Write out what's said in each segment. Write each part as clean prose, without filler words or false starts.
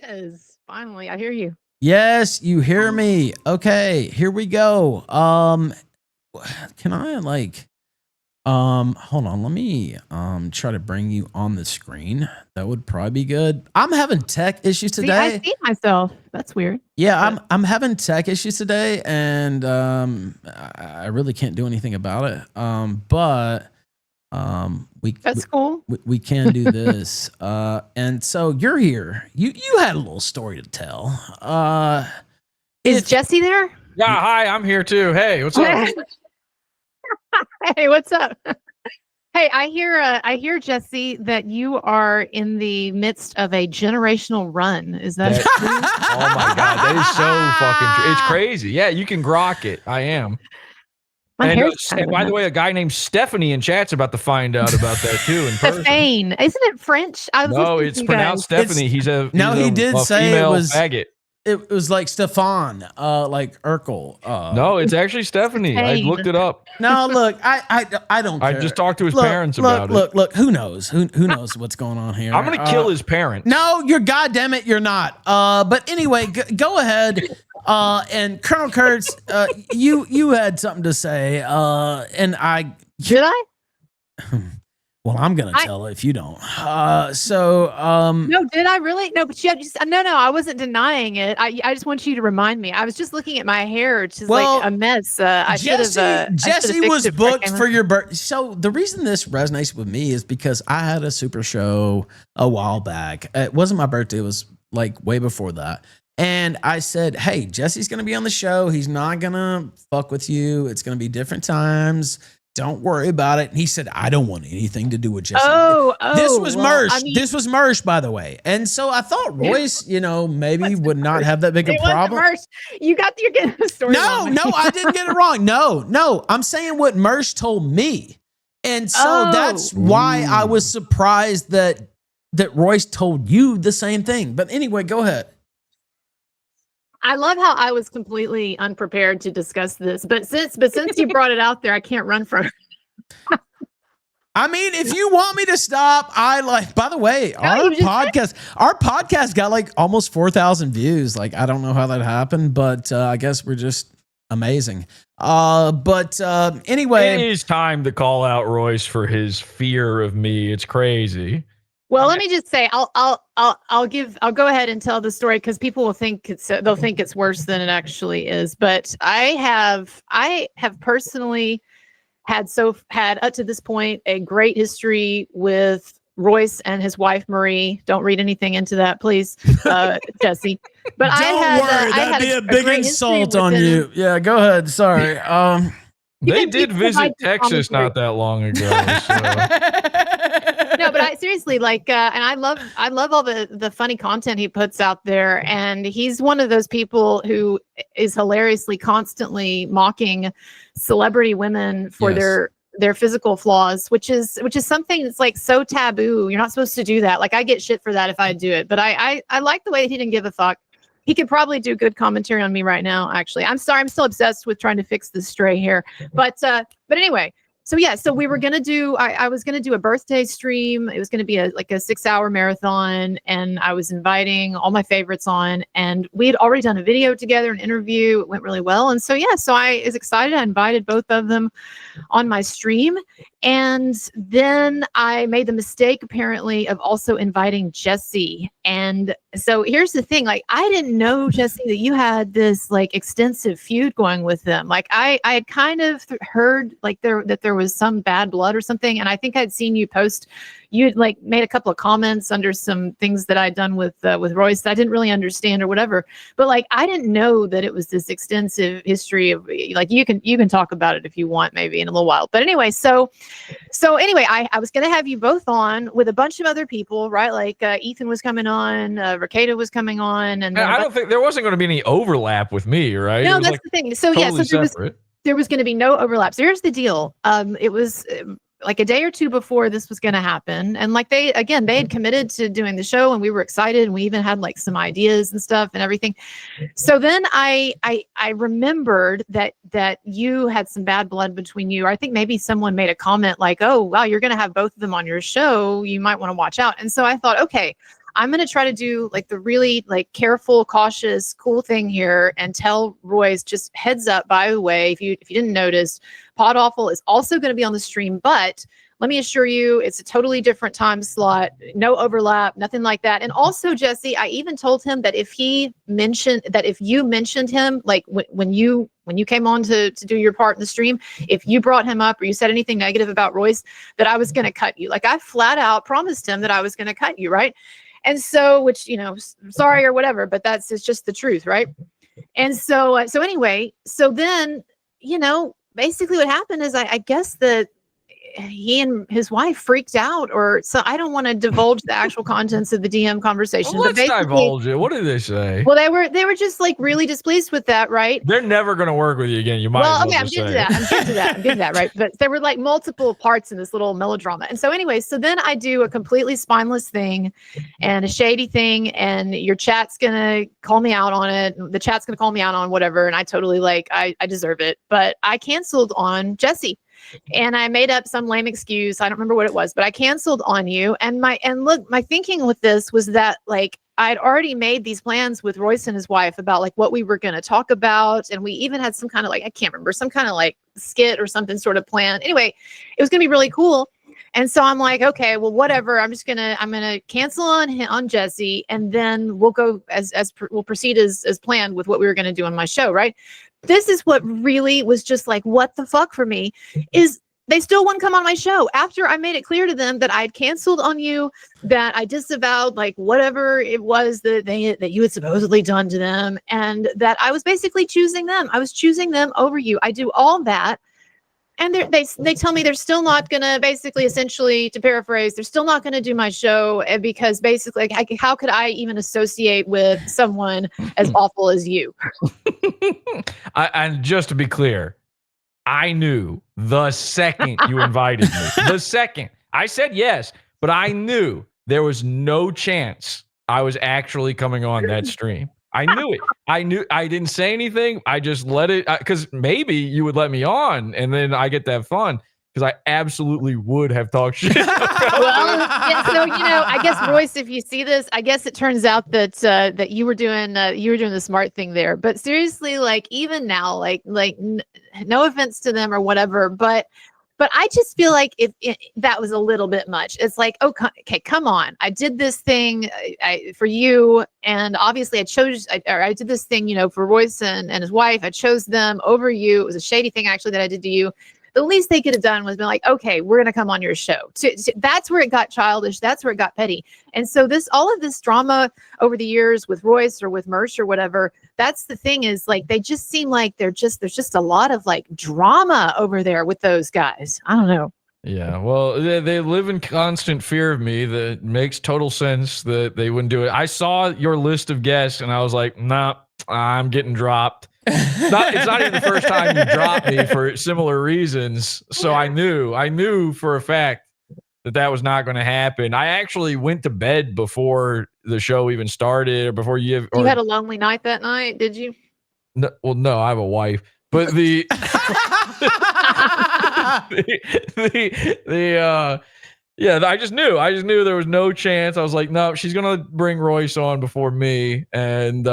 is. Finally, I hear you. Yes, you hear me. Okay, here we go. Can I hold on, let me try to bring you on the screen. That would probably be good. I'm having tech issues today. See, I see myself. That's weird. Yeah, I'm having tech issues today, and I really can't do anything about it. But that's cool. We can do this. And so you're here. You had a little story to tell. Is Jesse there? Yeah, hi, I'm here too. Hey, what's up? Hey, what's up? Hey, I hear Jesse that you are in the midst of a generational run. Is that true? Oh my God, that is so fucking true. It's crazy. Yeah, you can grok it. I am. And by the way, a guy named Stephanie in chat's about to find out about that too in person. Stephane. Isn't it French? No, it's pronounced Stephanie. He did say it was faggot. It was like Stefan, like Urkel. No, it's actually Stephanie. I looked it up. No, look, I don't care. I just talked to his parents about it. Look, who knows? Who knows what's going on here? I'm going to kill his parents. No, you're goddamn it, you're not. But anyway, go ahead. And Colonel Kurtz, you had something to say. And I did I? Well, I'm gonna tell if you don't. No, did I really? No, but no, I wasn't denying it. I just want you to remind me. I was just looking at my hair, which is like a mess. Jesse was booked for your birthday. So the reason this resonates with me is because I had a super show a while back. It wasn't my birthday. It was like way before that. And I said, hey, Jesse's going to be on the show. He's not going to fuck with you. It's going to be different times. Don't worry about it. And he said, I don't want anything to do with Jesse. This was Mersh. This was Mersh, by the way. And so I thought Royce, maybe would not have that big a problem. Mersh. You're getting the story wrong. No, I didn't get it wrong. No, I'm saying what Mersh told me. And so that's why I was surprised that Royce told you the same thing. But anyway, go ahead. I love how I was completely unprepared to discuss this, but since you brought it out there, I can't run from it. I mean, if you want me to stop, by the way, our podcast got like almost 4,000 views. Like, I don't know how that happened, but I guess we're just amazing. Anyway, it is time to call out Royce for his fear of me. It's crazy. Well, let me just say, I'll go ahead and tell the story because people will think they'll think it's worse than it actually is. But I have personally had up to this point a great history with Royce and his wife Marie. Don't read anything into that, please, Jesse. But that'd be a big insult on you. Yeah, go ahead. Sorry. They did visit Texas not that long ago. No, but I seriously and I love all the funny content he puts out there, and he's one of those people who is hilariously constantly mocking celebrity women for their physical flaws, which is something that's like so taboo. You're not supposed to do that. Like, I get shit for that if I do it, but I like the way that he didn't give a fuck. He could probably do good commentary on me right now. Actually, I'm sorry. I'm still obsessed with trying to fix this stray hair, but anyway. So we were gonna do. I was gonna do a birthday stream. It was gonna be a 6-hour marathon, and I was inviting all my favorites on. And we had already done a video together, an interview. It went really well, and so I was excited. I invited both of them on my stream, and then I made the mistake apparently of also inviting Jesse. And so here's the thing: like, I didn't know, Jesse, that you had this like extensive feud going with them. Like, I had kind of heard like that there was some bad blood or something, and I think I'd seen you post. You'd like made a couple of comments under some things that I'd done with Royce that I didn't really understand or whatever. But like, I didn't know that it was this extensive history of like, you can talk about it if you want, maybe in a little while. But anyway, so anyway, I was going to have you both on with a bunch of other people, right? Like Ethan was coming on, Rakeda was coming on, and I don't think there wasn't going to be any overlap with me, right? No, that's the thing. So totally there was going to be no overlap. So here's the deal. It was like a day or two before this was going to happen. And like they had committed to doing the show, and we were excited, and we even had like some ideas and stuff and everything. So then I remembered that you had some bad blood between you. Or I think maybe someone made a comment like, oh, wow, you're going to have both of them on your show. You might want to watch out. And so I thought, okay, I'm going to try to do like the really like careful, cautious, cool thing here and tell Royce, just heads up, by the way, if you didn't notice, PodAwful is also going to be on the stream, but let me assure you, it's a totally different time slot, no overlap, nothing like that. And also, Jesse, I even told him that if you mentioned him, like when you came on to do your part in the stream, if you brought him up or you said anything negative about Royce, that I was going to cut you. Like I flat out promised him that I was going to cut you, right? And so, which, sorry or whatever, but it's just the truth, right? And so anyway, so then, basically what happened is I guess that he and his wife freaked out, or so I don't want to divulge the actual contents of the DM conversation. Well, let's divulge it. What did they say? Well, they were just like really displeased with that, right? They're never going to work with you again. You might. Well, okay, I'm getting to that, right? But there were like multiple parts in this little melodrama, and so anyway, so then I do a completely spineless thing, and a shady thing, and your chat's gonna call me out on it. The chat's gonna call me out on whatever, and I totally I deserve it, but I canceled on Jesse. And I made up some lame excuse. I don't remember what it was, but I canceled on you. And my thinking with this was that like I'd already made these plans with Royce and his wife about like what we were going to talk about. And we even had some kind of I can't remember, some kind of like skit or something sort of plan. Anyway, it was going to be really cool. And so I'm like, okay, well, whatever. I'm going to cancel on Jesse. And then we'll go we'll proceed as planned with what we were going to do on my show. Right. This is what really was just like, what the fuck for me is they still wouldn't come on my show after I made it clear to them that I'd canceled on you, that I disavowed like whatever it was that you had supposedly done to them, and that I was basically choosing them. I was choosing them over you. I do all that. And they tell me they're still not going to essentially, to paraphrase, they're still not going to do my show because basically, how could I even associate with someone as awful as you? And just to be clear, I knew the second you invited me, the second I said yes, but I knew there was no chance I was actually coming on that stream. I knew it. I didn't say anything. I just let it, because maybe you would let me on and then I get that fun, because I absolutely would have talked shit. Well, yeah, so I guess Royce, if you see this, I guess it turns out that you were doing the smart thing there. But seriously, like even now, no offense to them or whatever, but I just feel like that was a little bit much. It's like, okay, come on. I did this thing for you. And obviously I did this thing, for Royce and his wife. I chose them over you. It was a shady thing actually that I did to you. The least they could have done was been like, okay, we're going to come on your show. That's where it got childish. That's where it got petty. And so all of this drama over the years with Royce or with Mersh or whatever, that's the thing is like, they just seem like there's just a lot of like drama over there with those guys. I don't know. Yeah, well, they live in constant fear of me. That makes total sense that they wouldn't do it. I saw your list of guests and I was like, nah, I'm getting dropped. It's not even the first time you dropped me for similar reasons. So I knew for a fact that was not going to happen. I actually went to bed before the show even started, or before you. You had a lonely night that night, did you? No, well, no, I have a wife, but yeah, I just knew there was no chance. I was like, no, she's gonna bring Royce on before me, and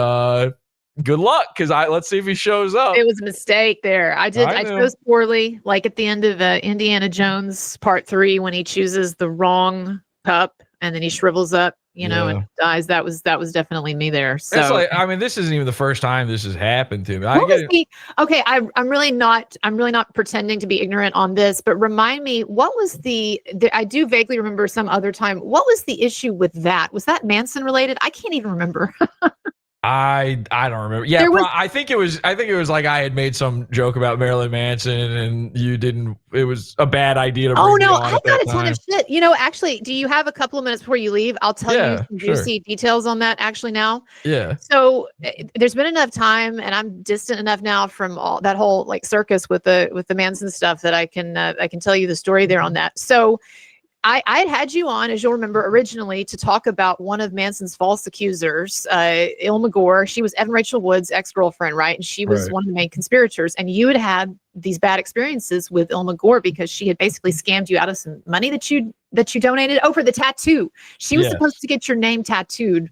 good luck, because let's see if he shows up. It was a mistake there. I chose poorly, like at the end of Indiana Jones Part 3 when he chooses the wrong pup and then he shrivels up, and dies. That was definitely me there. So it's like, this isn't even the first time this has happened to me. Okay, I'm really not pretending to be ignorant on this, but remind me, what was I do vaguely remember some other time. What was the issue with that? Was that Manson related? I can't even remember. I don't remember. Yeah, I think it was like I had made some joke about Marilyn Manson and you didn't. It was a bad idea to bring me on. I got a ton of shit. Actually, do you have a couple of minutes before you leave? I'll tell you some juicy details on that actually now. Yeah. So there's been enough time, and I'm distant enough now from all that whole like circus with the Manson stuff that I can tell you the story there on that. So I had you on, as you'll remember, originally to talk about one of Manson's false accusers, Ilma Gore. She was Evan Rachel Wood's ex-girlfriend, right? And she was one of the main conspirators. And you had these bad experiences with Ilma Gore because she had basically scammed you out of some money that you donated over the tattoo. She was supposed to get your name tattooed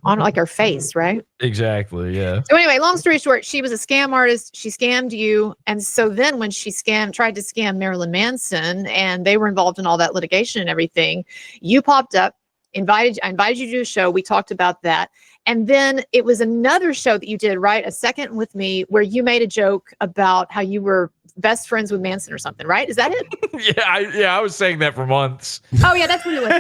on like her face, right? Exactly. Yeah. So anyway, long story short, she was a scam artist. She scammed you. And so then when she tried to scam Marilyn Manson and they were involved in all that litigation and everything, you popped up, I invited you to a show. We talked about that. And then it was another show that you did, right? A second with me where you made a joke about how you were best friends with Manson or something, right? Is that it? I was saying that for months. Oh yeah, that's what it was.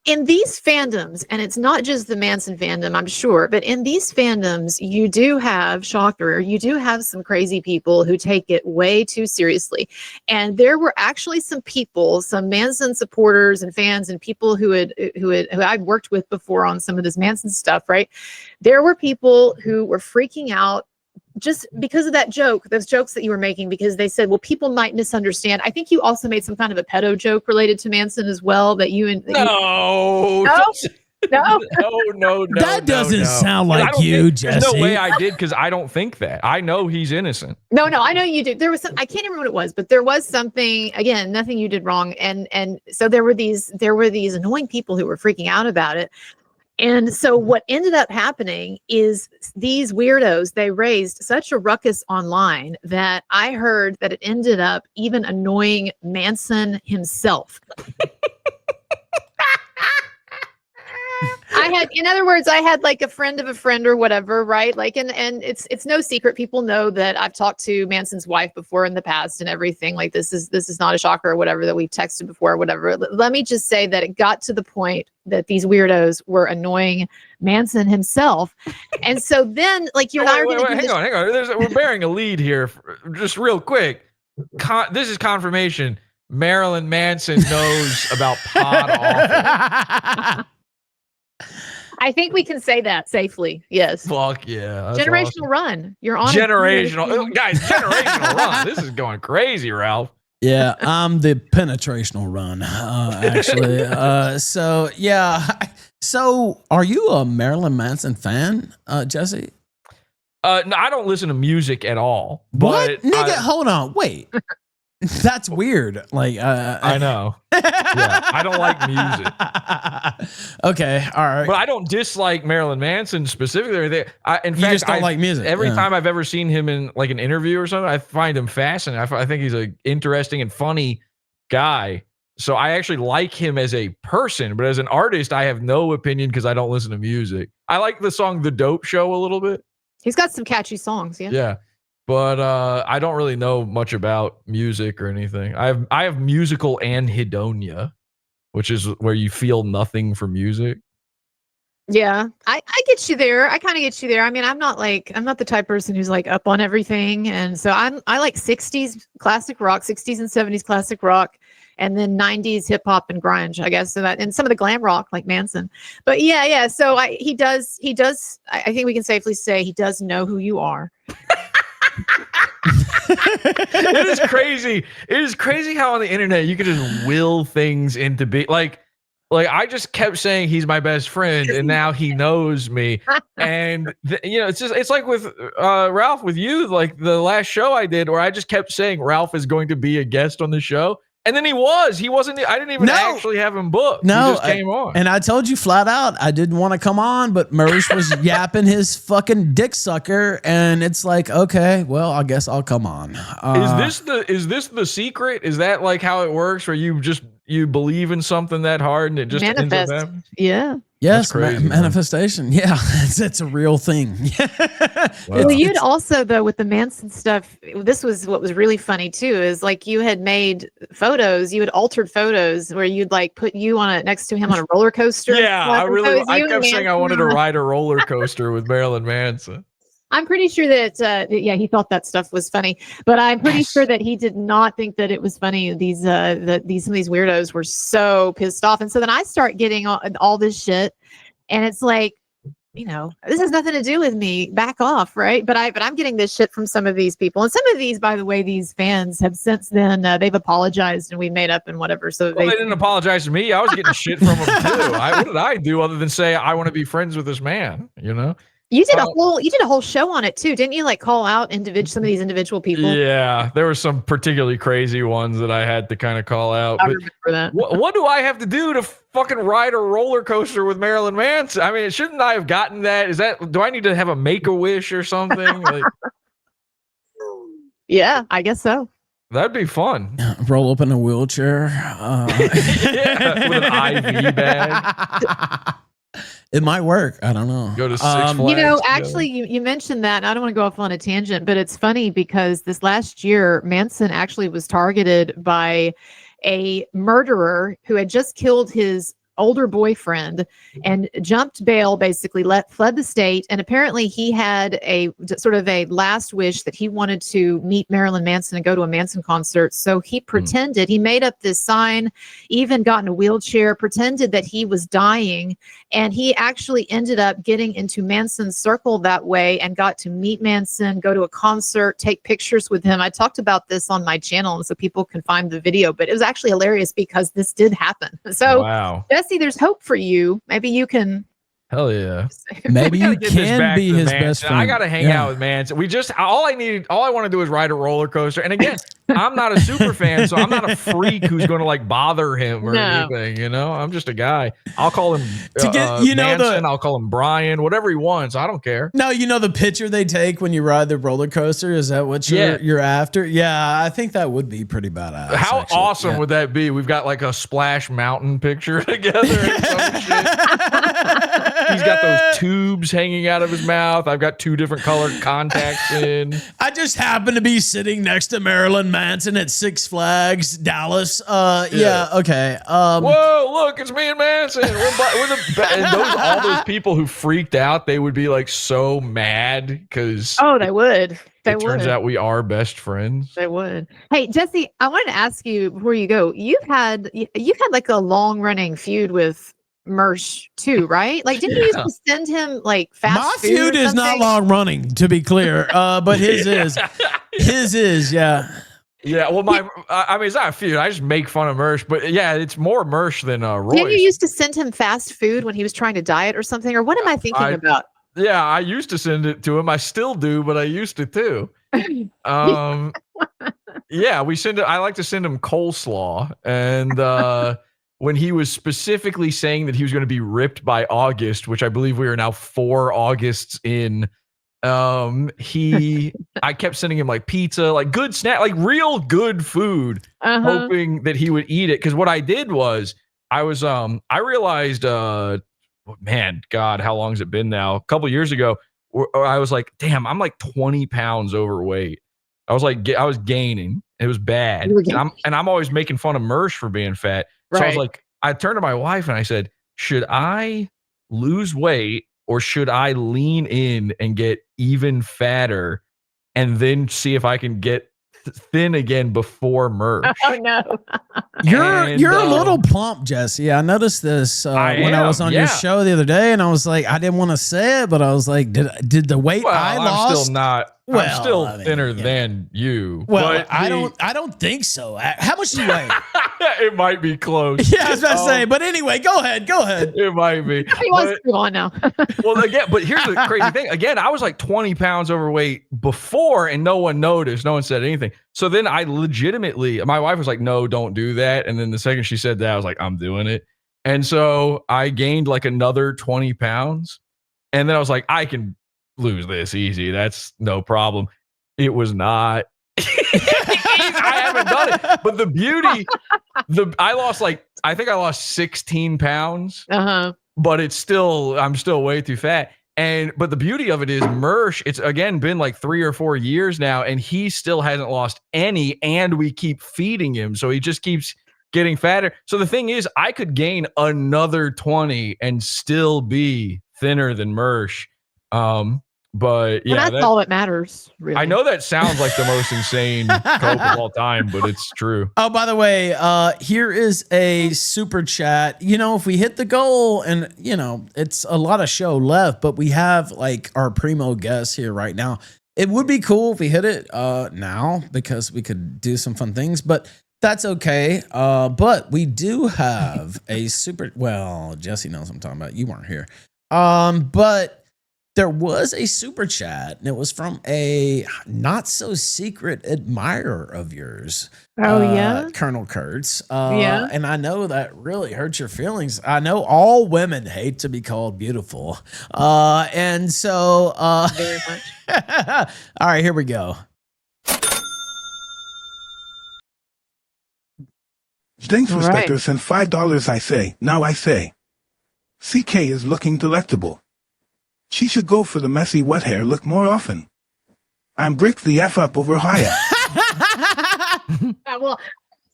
In these fandoms, and it's not just the Manson fandom, I'm sure, but in these fandoms, you do have, shocker, you do have some crazy people who take it way too seriously. And there were actually some people, some Manson supporters and fans and people who I'd worked with before on some of this Manson stuff, right? There were people who were freaking out just because of that joke, those jokes that you were making, because they said, well, people might misunderstand. I think you also made some kind of a pedo joke related to Manson as well that you and No. That doesn't sound like you, Jesse. There's no way I did because I don't think that. I know he's innocent. No, I know you did. There was some, I can't remember what it was, but there was something, again, nothing you did wrong. And so there were these annoying people who were freaking out about it. And so what ended up happening is these weirdos, they raised such a ruckus online that I heard that it ended up even annoying Manson himself. I had like a friend of a friend or whatever, right? Like, and it's no secret. People know that I've talked to Manson's wife before in the past and everything. Like this is not a shocker or whatever that we've texted before or whatever. Let me just say that it got to the point that these weirdos were annoying Manson himself. And so then like you and I are going to hang on. We're bearing a lead here. Just real quick. This is confirmation. Marilyn Manson knows about PodAwful. I think we can say that safely. Yes. Fuck yeah. Generational awesome. Run. You're on generational. Guys, generational run. This is going crazy, Ralph. Yeah, I'm the penetrational run, actually. So, yeah. So, are you a Marilyn Manson fan, Jesse? No, I don't listen to music at all. What? Nigga, hold on. Wait. That's weird. Like, I know. Yeah, I don't like music. Okay, all right. But I don't dislike Marilyn Manson specifically. In fact, you just don't like music. Every time I've ever seen him in like an interview or something, I find him fascinating. I think he's an interesting and funny guy. So I actually like him as a person, but as an artist, I have no opinion because I don't listen to music. I like the song "The Dope Show" a little bit. He's got some catchy songs. Yeah. Yeah. But I don't really know much about music or anything. I have musical anhedonia, which is where you feel nothing for music. Yeah, I get you there. I kind of get you there. I mean, I'm not the type of person who's like up on everything. And so I like 60s classic rock, 60s and 70s classic rock, and then 90s hip hop and grunge, I guess. So that, and some of the glam rock like Manson. But yeah. So he does. I think we can safely say he does know who you are. It is crazy. It is crazy how on the internet you can just will things into be like I just kept saying he's my best friend and now he knows me. And it's like with Ralph, with you, like the last show I did where I just kept saying Ralph is going to be a guest on the show. And then he wasn't, I didn't even actually have him booked. No, he just came on. And I told you flat out, I didn't want to come on, but Mersh was yapping his fucking dick sucker. And it's like, okay, well, I guess I'll come on. Is this the secret? Is that like how it works where you believe in something that hard and it just ends up happening? Yeah. Yes, crazy, manifestation. Yeah, it's a real thing. Wow. Well, you'd also, though, with the Manson stuff, this was what was really funny, too, is like you had made photos, you had altered photos where you'd like put you next to him on a roller coaster. Yeah, I kept saying I wanted to ride a roller coaster with Marilyn Manson. I'm pretty sure that, he thought that stuff was funny, but I'm pretty sure that he did not think that it was funny. Some of these weirdos were so pissed off. And so then I start getting all this shit and it's like, this has nothing to do with me. Back off, right? But I'm getting this shit from some of these people, and some of these, by the way, these fans have since then they've apologized and we made up and whatever. So they didn't apologize to me. I was getting shit from them too. What did I do other than say I want to be friends with this man? You did a whole show on it too, didn't you? Like call out some of these individual people. Yeah, there were some particularly crazy ones that I had to kind of call out. I remember that. What do I have to do to fucking ride a roller coaster with Marilyn Manson? I mean, shouldn't I have gotten that? Do I need to have a Make-A-Wish or something? Yeah, I guess so. That'd be fun. Roll up in a wheelchair. Yeah, with an IV bag. It might work. I don't know. Go to Six Flags. Actually, you mentioned that. And I don't want to go off on a tangent, but it's funny because this last year, Manson actually was targeted by a murderer who had just killed his older boyfriend and jumped bail, basically fled the state. And apparently he had a sort of a last wish that he wanted to meet Marilyn Manson and go to a Manson concert. So he pretended, he made up this sign, even got in a wheelchair, pretended that he was dying. And he actually ended up getting into Manson's circle that way and got to meet Manson, go to a concert, take pictures with him. I talked about this on my channel, and so people can find the video, but it was actually hilarious because this did happen. So wow. Jesse, there's hope for you. Maybe you can. Hell yeah. Maybe you can be his best friend. I got to hang out with Manson. All I want to do is ride a roller coaster. And again, I'm not a super fan, so I'm not a freak who's going to like bother him or anything. I'm just a guy. I'll call him Manson. I'll call him Brian, whatever he wants. I don't care. No, the picture they take when you ride the roller coaster. Is that what you're after? Yeah, I think that would be pretty badass. How awesome would that be? We've got like a Splash Mountain picture together and some shit. He's got those tubes hanging out of his mouth. I've got 2 different colored contacts in. I just happen to be sitting next to Marilyn Manson at Six Flags, Dallas. Yeah, okay. Whoa, look, it's me and Manson. All those people who freaked out, they would be like so mad because they would. Turns out we are best friends. They would. Hey, Jesse, I wanted to ask you before you go. You've had like a long running feud with Mersh too, right? Like, didn't you used to send him like fast My food feud is not long running, to be clear. But his is. His is, yeah. Yeah, well, I mean, it's not a feud. I just make fun of Mersh, but yeah, it's more Mersh than Royce. Didn't you used to send him fast food when he was trying to diet or something? Or what am I thinking about? Yeah, I used to send it to him. I still do, but I used to too. Yeah, I like to send him coleslaw, and when he was specifically saying that he was going to be ripped by August, which I believe we are now 4 Augusts in. I kept sending him like pizza, like good snack, like real good food, hoping that he would eat it. Cause what I did was I realized, man, God, how long has it been now? A couple years ago, I was like, damn, I'm like 20 pounds overweight. I was gaining. It was bad. And I'm always making fun of Mersh for being fat. Right. So I was like, I turned to my wife and I said, should I lose weight or should I lean in and get even fatter and then see if I can get thin again before Mersh? Oh no. You're a little plump, Jesse. I noticed this when I was on your show the other day, and I was like, I didn't want to say it, but I was like, did the weight I lost? I'm still not. I'm still thinner than you. Well, I don't think so. How much do you weigh? It might be close. Yeah, I was about to say, but anyway, go ahead. It might be. He wants to go on now. Well, again, but here's the crazy thing. Again, I was like 20 pounds overweight before, and no one noticed. No one said anything. So then I legitimately, my wife was like, no, don't do that. And then the second she said that, I was like, I'm doing it. And so I gained like another 20 pounds. And then I was like, I can lose this easy. That's no problem. It was not. I haven't done it. But the beauty, I think I lost 16 pounds. But I'm still way too fat. But the beauty of it is Mersh, it's again been like 3 or 4 years now, and he still hasn't lost any, and we keep feeding him. So he just keeps getting fatter. So the thing is, I could gain another 20 and still be thinner than Mersh. But yeah, that's all that matters, really. I know that sounds like the most insane cope of all time, but it's true. Oh, by the way, here is a super chat. You know, if we hit the goal, and you know, it's a lot of show left, but we have like our primo guest here right now. It would be cool if we hit it now, because we could do some fun things, but that's okay. But we do have a super. Well, Jesse knows what I'm talking about. You weren't here. But there was a super chat, and it was from a not so secret admirer of yours. Oh, yeah? Colonel Kurtz. Yeah. And I know that really hurts your feelings. I know all women hate to be called beautiful. And so, Very much. all right, here we go. Thanks, All Respector. right. Send $5, I say. Now I say. CK is looking delectable. She should go for the messy wet hair look more often. I'm brick the F up over Haya. Well,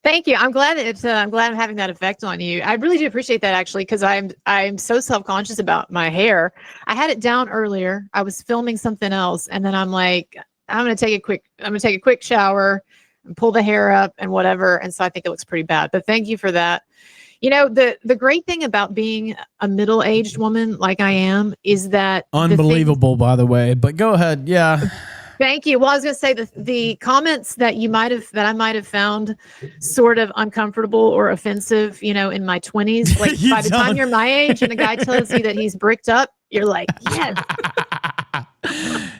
thank you. I'm glad I'm having that effect on you. I really do appreciate that, actually, because I'm so self-conscious about my hair. I had it down earlier. I was filming something else, and then I'm like, I'm gonna take a quick shower and pull the hair up and whatever. And so I think it looks pretty bad. But thank you for that. You know, the great thing about being a middle-aged woman like I am is that Unbelievable, by the way. But go ahead. Yeah. Thank you. Well, I was going to say the comments that I might have found sort of uncomfortable or offensive, you know, in my 20s. Like by the time you're my age and a guy tells you that he's bricked up, you're like, yes.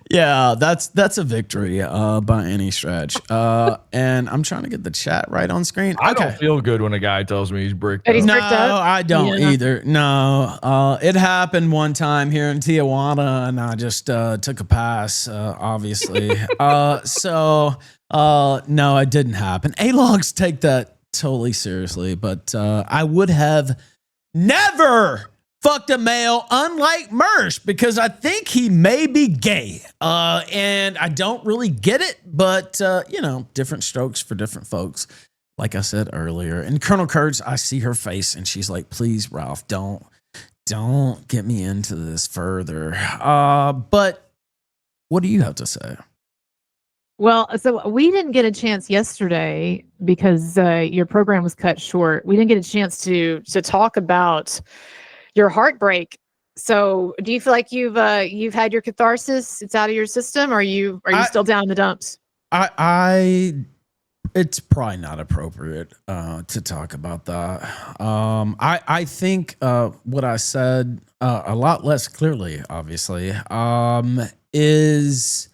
Yeah, that's a victory by any stretch. And I'm trying to get the chat right on screen. I don't feel good when a guy tells me he's bricked That up. he's No, bricked up? I don't either. No, it happened one time here in Tijuana, and I just took a pass, obviously. So no, it didn't happen. A-logs take that totally seriously, but I would have never fucked a male, unlike Mersh, because I think he may be gay. And I don't really get it, but you know, different strokes for different folks. Like I said earlier. And Colonel Kurtz, I see her face and she's like, please, Ralph, don't get me into this further. But what do you have to say? Well, so we didn't get a chance yesterday because your program was cut short. We didn't get a chance to talk about your heartbreak. So do you feel like you've had your catharsis? It's out of your system? Or are you still down in the dumps? It's probably not appropriate to talk about that. I think what I said a lot less clearly, obviously, is,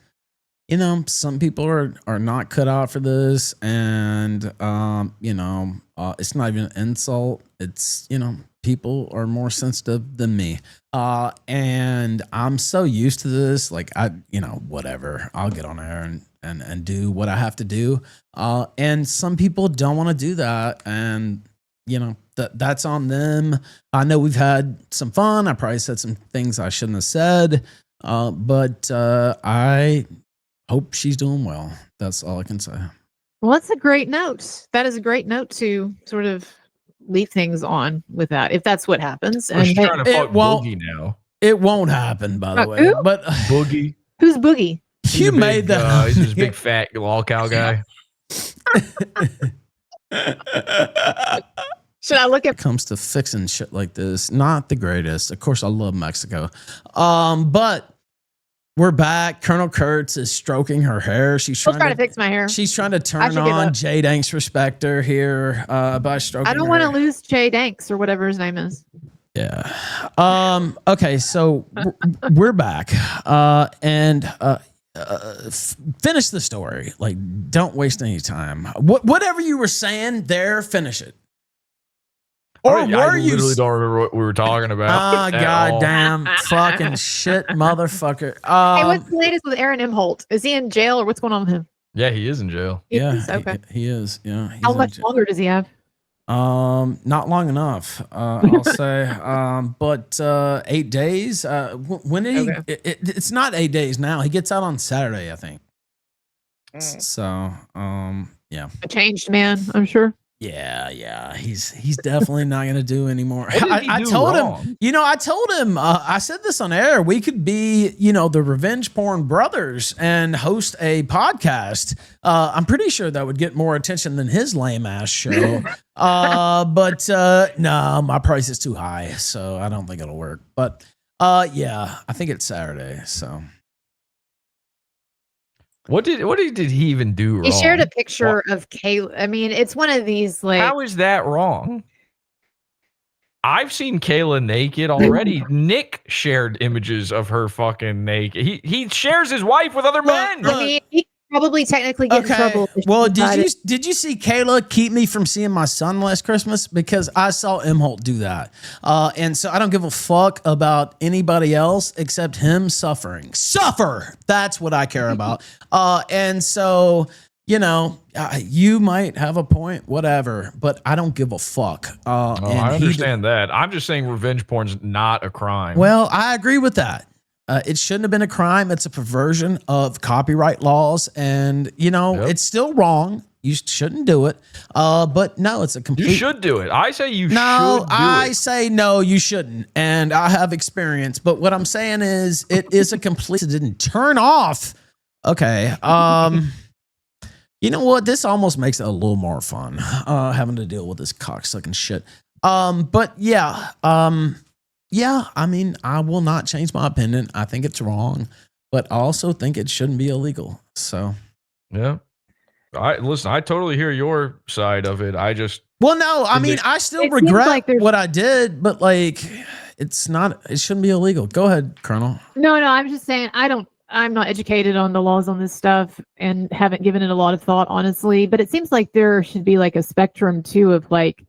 you know, some people are not cut out for this, and you know, it's not even an insult. It's, you know, people are more sensitive than me. And I'm so used to this. Like, you know, whatever, I'll get on there and do what I have to do. And some people don't want to do that. And, you know, that's on them. I know we've had some fun. I probably said some things I shouldn't have said. But I hope she's doing well. That's all I can say. Well, that's a great note. That is a great note to sort of leave things on with that, if that's what happens. We're And trying to fuck Boogie now. It won't happen, by the way. Who? But Boogie. Who's Boogie? You made that. He's this big fat lol cow guy. Should I look at? Comes to fixing shit like this, not the greatest. Of course, I love Mexico, but we're back. Colonel Kurtz is stroking her hair. She's trying to fix my hair. She's trying to turn on Jay Danks Respecter here by stroking. I don't want to lose Jay Danks or whatever his name is. Yeah. Okay. So we're back. And finish the story. Like, don't waste any time. Whatever you were saying there, finish it. Or I literally don't remember what we were talking about. Goddamn fucking shit, motherfucker. Hey, what's the latest with Aaron Imholt? Is he in jail or what's going on with him? Yeah, he is in jail. Yeah, okay. He is. Yeah. How much longer does he have? Not long enough, I'll say. But 8 days. When did he? Okay. It's not 8 days now. He gets out on Saturday, I think. So, yeah. A changed man, I'm sure. Yeah, he's definitely not gonna do anymore. What did he I do told wrong? him, I told him, I said this on air. We could be, the Revenge Porn Brothers and host a podcast. I'm pretty sure that would get more attention than his lame ass show. But no, my price is too high, so I don't think it'll work. But yeah, I think it's Saturday. So. What did he even do wrong? He shared a picture of Kayla. I mean, it's one of these like. How is that wrong? I've seen Kayla naked already. Nick shared images of her fucking naked. He shares his wife with other men. I mean, he probably technically get in trouble. Well, did you see Kayla keep me from seeing my son last Christmas? Because I saw Imholt do that. And so I don't give a fuck about anybody else except him suffering. Suffer! That's what I care about. And so, you might have a point, whatever, but I don't give a fuck. I understand that. I'm just saying revenge porn's not a crime. Well, I agree with that. It shouldn't have been a crime. It's a perversion of copyright laws. And, it's still wrong. You shouldn't do it. But no, it's a complete. You should do it. I say you should do it. I say no, you shouldn't. And I have experience. But what I'm saying is it is a complete. It didn't turn off. Okay. You know what? This almost makes it a little more fun, having to deal with this cocksucking shit. But yeah. Yeah, I mean, I will not change my opinion. I think it's wrong, but I also think it shouldn't be illegal. So, yeah. I totally hear your side of it. I still regret what I did, but it shouldn't be illegal. Go ahead, Colonel. No, I'm just saying I'm not educated on the laws on this stuff and haven't given it a lot of thought, honestly, but it seems like there should be like a spectrum too of like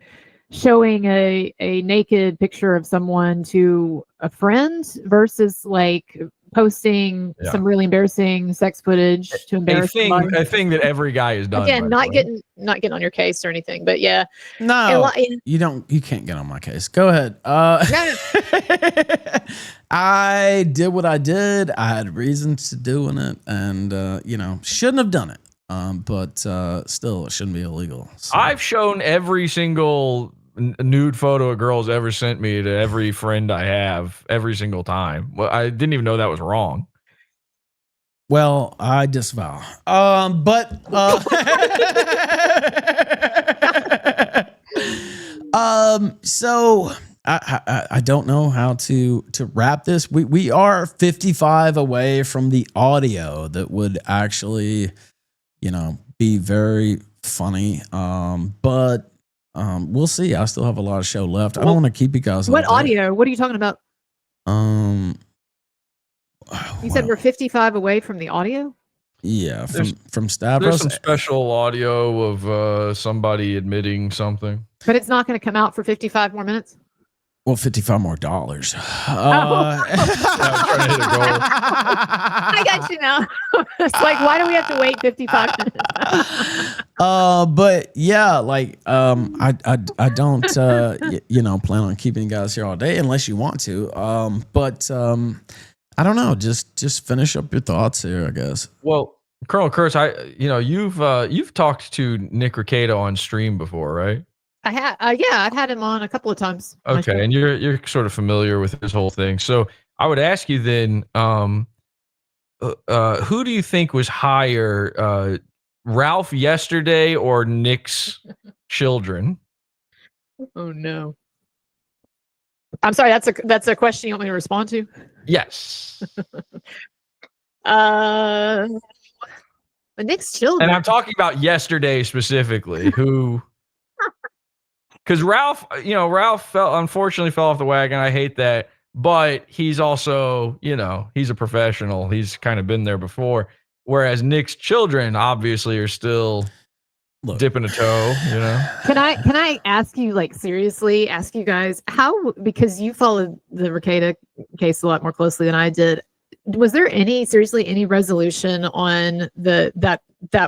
showing a naked picture of someone to a friend versus like posting some really embarrassing sex footage to embarrass somebody. A thing that every guy has done. Again, not getting on your case or anything, but yeah. No, you can't get on my case. Go ahead. I did what I did. I had reasons to doing it, and shouldn't have done it. But still, it shouldn't be illegal. So. I've shown every single nude photo a girl's ever sent me to every friend I have every single time. Well, I didn't even know that was wrong. Well, I disavow. So I don't know how to wrap this. We are 55 away from the audio that would actually, be very funny. But we'll see. I still have a lot of show left. I don't want to keep you guys. What audio? What are you talking about? You said we're 55 away from the audio? Yeah, from Stavros. There's some special audio of somebody admitting something. But it's not going to come out for 55 more minutes? Well, $55 more. I got you now. It's like, why do we have to wait 55 minutes? But yeah, I don't plan on keeping you guys here all day unless you want to. But I don't know. Just finish up your thoughts here, I guess. Well, Colonel Kurtz, you've talked to Nick Rekieta on stream before, right? I have, I've had him on a couple of times. Okay, and you're sort of familiar with his whole thing. So I would ask you then, who do you think was higher, Ralph yesterday or Nick's children? Oh no! I'm sorry. That's a question you want me to respond to? Yes. Nick's children, and I'm talking about yesterday specifically. Who? Because Ralph unfortunately fell off the wagon. I hate that. But he's also, he's a professional. He's kind of been there before. Whereas Nick's children obviously are still dipping a toe, Can I ask you, seriously, ask you guys how, because you followed the Rekieta case a lot more closely than I did. Was there any resolution on that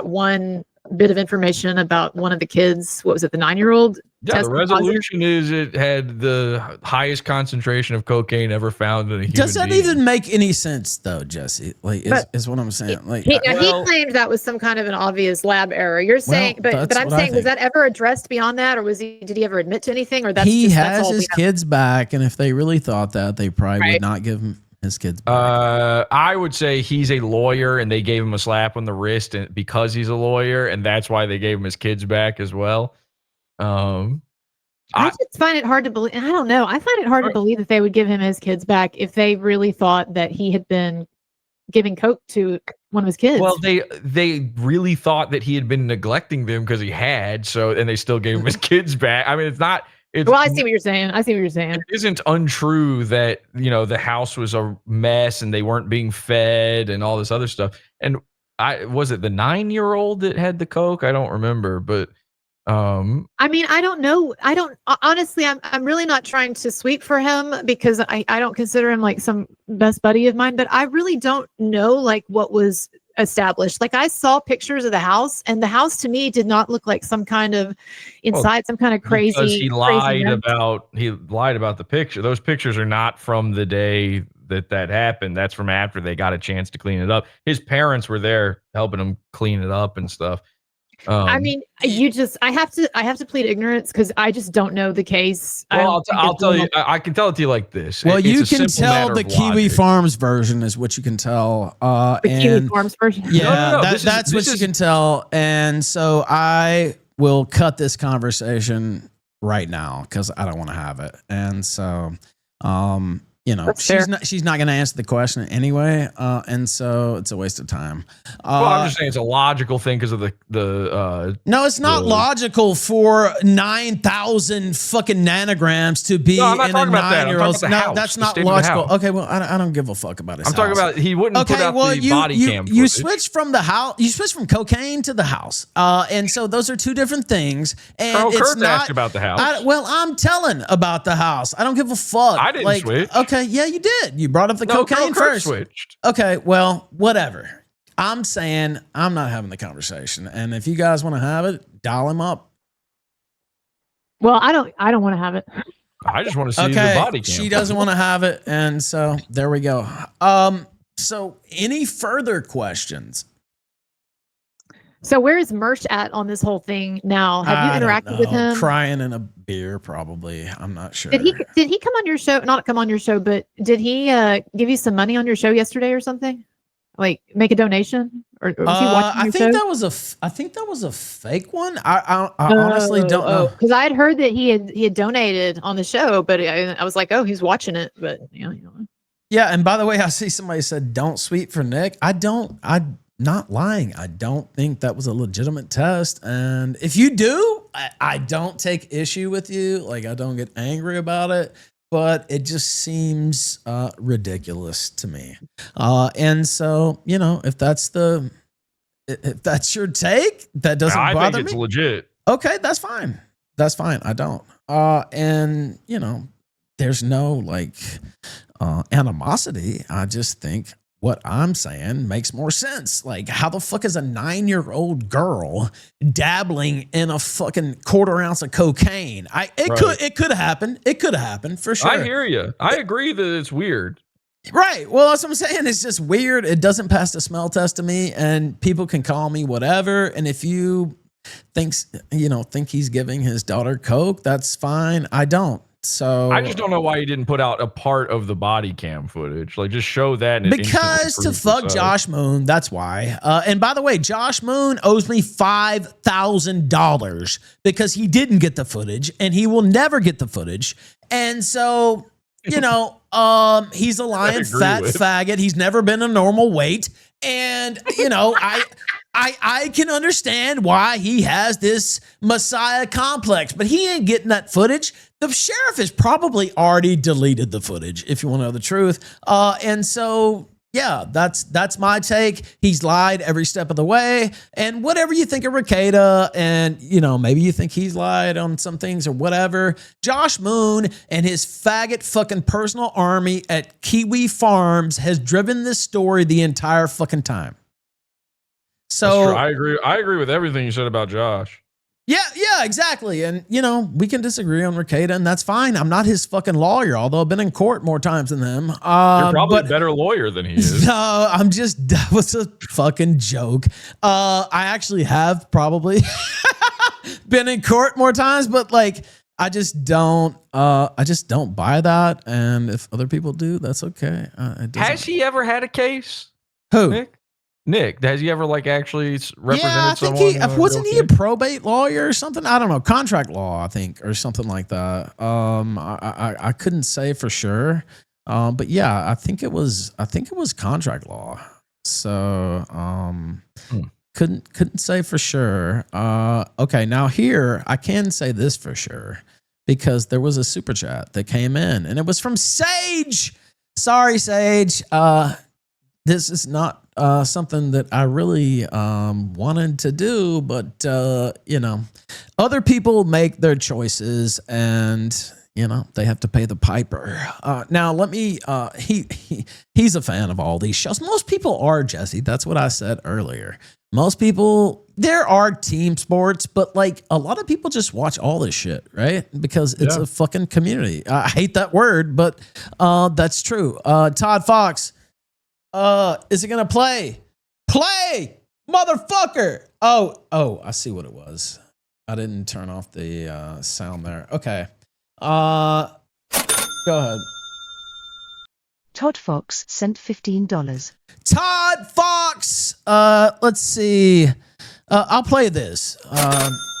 one bit of information about one of the kids. What was it, the 9-year-old? Yeah, the resolution is it had the highest concentration of cocaine ever found in a human Does that being. even make any sense, though, Jesse? Like, is what I'm saying. Like, he claimed that was some kind of an obvious lab error. You're saying, but I'm saying, was that ever addressed beyond that, or did he ever admit to anything, or that's he just, has that's all his kids back, and if they really thought that, they probably would not give him his kids back. I would say he's a lawyer, and they gave him a slap on the wrist, and because he's a lawyer, and that's why they gave him his kids back as well. I just find it hard to believe. I don't know. I find it hard to believe that they would give him his kids back if they really thought that he had been giving coke to one of his kids. Well, they really thought that he had been neglecting them because he had. So, and they still gave him his kids back. I mean, it's not. Well, I see what you're saying. It isn't untrue that, the house was a mess and they weren't being fed and all this other stuff. And was it the 9-year-old that had the coke? I don't remember, but. I mean, I don't know. Honestly, I'm really not trying to sweep for him because I don't consider him like some best buddy of mine, but I really don't know like what was established. Like I saw pictures of the house, and the house to me did not look like some kind of some kind of crazy. Because he lied about the picture. Those pictures are not from the day that happened. That's from after they got a chance to clean it up. His parents were there helping him clean it up and stuff. I mean, I have to plead ignorance because I just don't know the case. Well, I'll tell you. I can tell it to you like this. Well, you can tell the Kiwi Farms version is what you can tell. The Kiwi Farms version. Yeah, that's what you can tell. And so I will cut this conversation right now because I don't want to have it. And so, she's not going to answer the question anyway, and so it's a waste of time. Well, I'm just saying it's a logical thing because of the. No, it's not logical for 9,000 fucking nanograms to be in a 9-year-old. No, that's not logical. Okay, well, I don't give a fuck about it. I'm talking about he wouldn't put out the body cam footage. You switched from the house. You switched from cocaine to the house, and so those are two different things. And Kurtz asked about the house. I'm telling about the house. I don't give a fuck. I didn't switch. Okay. Yeah, you did. You brought up the cocaine first. Switched. Okay, well, whatever. I'm saying I'm not having the conversation, and if you guys want to have it, dial him up. Well, I don't want to have it. I just want to see the body cam. She doesn't want to have it, and so there we go. So any further questions? So where is Mersh at on this whole thing now? Have you interacted with him? Crying in a beer, probably. I'm not sure. Did he come on your show? Not come on your show, but did he give you some money on your show yesterday or something? Like make a donation? Or was he watching your show? I think that was a fake one. I honestly don't know. Because I had heard that he had donated on the show, but I was like, oh, he's watching it. But Yeah, and by the way, I see somebody said don't sweep for Nick. Not lying. I don't think that was a legitimate test. And if you do, I don't take issue with you. Like, I don't get angry about it, but it just seems ridiculous to me. And so, if that's your take, that doesn't bother me. I think it's legit. Okay, that's fine. That's fine. I don't. And there's no animosity. I just think what I'm saying makes more sense. Like, how the fuck is a 9-year-old girl dabbling in a fucking 1/4 ounce of cocaine? It could have happened. It could have happened for sure. I hear you. I agree that it's weird. Right. Well, that's what I'm saying. It's just weird. It doesn't pass the smell test to me, and people can call me whatever. And if you think he's giving his daughter coke, that's fine. I don't. So I just don't know why he didn't put out a part of the body cam footage. Like, just show that. Because to fuck Josh Moon, that's why. And by the way, Josh Moon owes me $5,000 because he didn't get the footage, and he will never get the footage. And so, he's a lying fat faggot. He's never been a normal weight. And, I can understand why he has this Messiah complex, but he ain't getting that footage. The sheriff has probably already deleted the footage, if you want to know the truth. And so, yeah, that's my take. He's lied every step of the way. And whatever you think of Ricada, and, maybe you think he's lied on some things or whatever, Josh Moon and his faggot fucking personal army at Kiwi Farms has driven this story the entire fucking time. So I agree with everything you said about Josh. Yeah, exactly. And, we can disagree on Rekieta, and that's fine. I'm not his fucking lawyer, although I've been in court more times than him. You're probably a better lawyer than he is. No, that was a fucking joke. I actually have probably been in court more times, but like, I just don't buy that. And if other people do, that's okay. Has he ever had a case? Who? Nick, has he ever actually represented someone? Yeah, I think wasn't he a probate lawyer or something? I don't know, contract law, I think, or something like that. I couldn't say for sure, but yeah, I think it was contract law. So couldn't say for sure. Okay, now here I can say this for sure because there was a super chat that came in, and it was from Sage. Sorry, Sage. This is not something that I really wanted to do, but other people make their choices, and they have to pay the piper. Now, let me. He's a fan of all these shows. Most people are, Jesse. That's what I said earlier. Most people. There are team sports, but a lot of people just watch all this shit, right? Because it's a fucking community. I hate that word, but that's true. Todd Fox. Is it gonna play? Play, motherfucker! Oh, I see what it was. I didn't turn off the sound there. Okay. Go ahead. Todd Fox sent $15. Todd Fox! Let's see. I'll play this.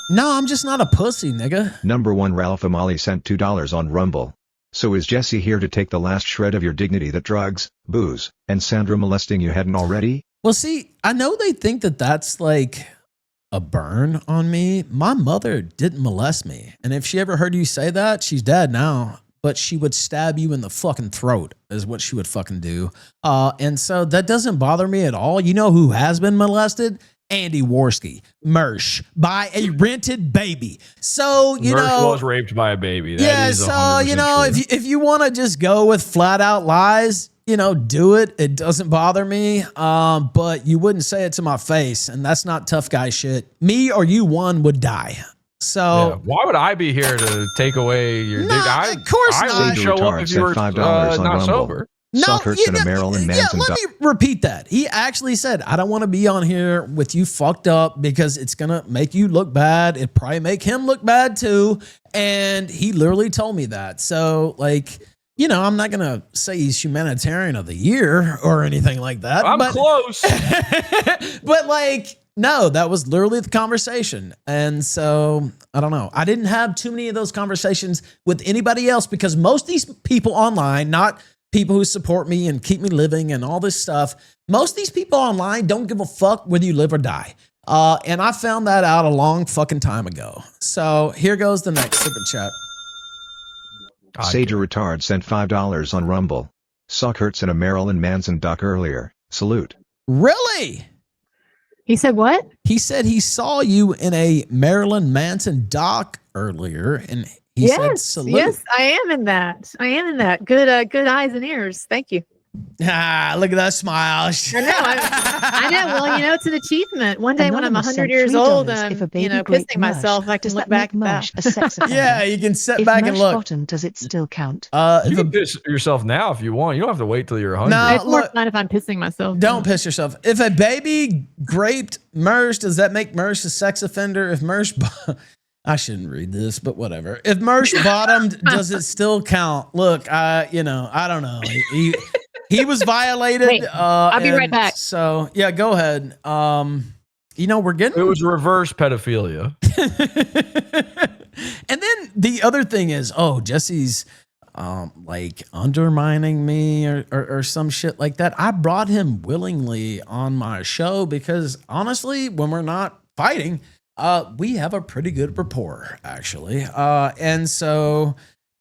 No, I'm just not a pussy, nigga. Number 1 Ralph Amali sent $2 on Rumble. So is Jesse here to take the last shred of your dignity that drugs, booze, and Sandra molesting you hadn't already? Well, see, I know they think that that's a burn on me. My mother didn't molest me. And if she ever heard you say that, she's dead now. But she would stab you in the fucking throat is what she would fucking do. And so that doesn't bother me at all. You know who has been molested? Andy Worski, Mersh, by a rented baby. So, Mersh was raped by a baby. That is 100% true. if you want to just go with flat out lies, do it. It doesn't bother me. But you wouldn't say it to my face, and that's not tough guy shit. Me or you one would die. So why would I be here to take away your dick? Of course I not. would show up if you were not sober. No, Kurtz and a Marilyn Manson. Let me repeat that. He actually said, I don't want to be on here with you fucked up because it's going to make you look bad. It probably make him look bad too. And he literally told me that. So I'm not going to say he's humanitarian of the year or anything like that. I'm close. But no, that was literally the conversation. And so I don't know. I didn't have too many of those conversations with anybody else because most of these people online, not people who support me and keep me living and all this stuff. Most of these people online don't give a fuck whether you live or die. And I found that out a long fucking time ago. So here goes the next super chat. Sager Retard sent $5 on Rumble. Saw Kurtz and a Marilyn Manson doc earlier. Salute. Really? He said what? He said he saw you in a Marilyn Manson doc earlier, and he said salute. Yes, I am in that. Good eyes and ears. Thank you. Look at that smile. I know. Well, it's an achievement. One day when I'm 100 years old and pissing myself, I can look back at that. Yeah, you can sit back and look. Bottom, does it still count? You can piss yourself now if you want. You don't have to wait till you're 100. No, it's more fun if I'm pissing myself. Don't piss yourself. If a baby raped Mersh, does that make Mersh a sex offender? If Mersh... I shouldn't read this, but whatever. If Mersh bottomed, does it still count? Look, I don't know. He was violated. Wait, I'll be right back. So yeah, go ahead. We're getting. It was reverse pedophilia. And then the other thing is, Jesse's undermining me or some shit like that. I brought him willingly on my show because honestly, when we're not fighting, we have a pretty good rapport, actually. And so